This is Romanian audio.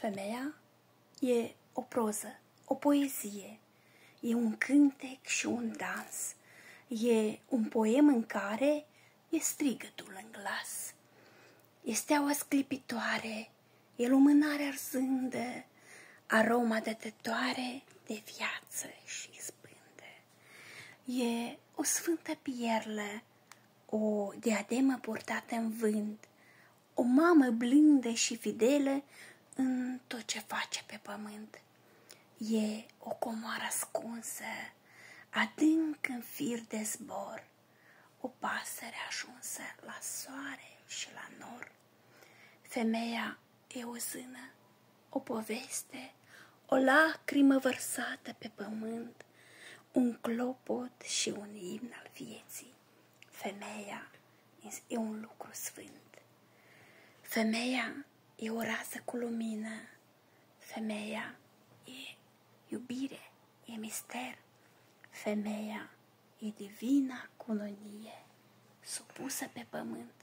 Femeia e o proză, o poezie, e un cântec și un dans, e un poem în care e strigătul în glas. E steaua sclipitoare, e lumânarea arzândă, aroma dătătoare de viață și spândă. E o sfântă pierlă, o diademă purtată în vânt, o mamă blândă și fidelă în tot ce face pe pământ. E o comoară ascunsă, adânc în fir de zbor, o pasăre ajunsă la soare și la nor. Femeia e o zână, o poveste, o lacrimă vărsată pe pământ, un clopot și un imn al vieții. Femeia e un lucru sfânt. Femeia e o rază cu lumină. Femeia e iubire, e mister. Femeia e divina cununie, supusă pe pământ.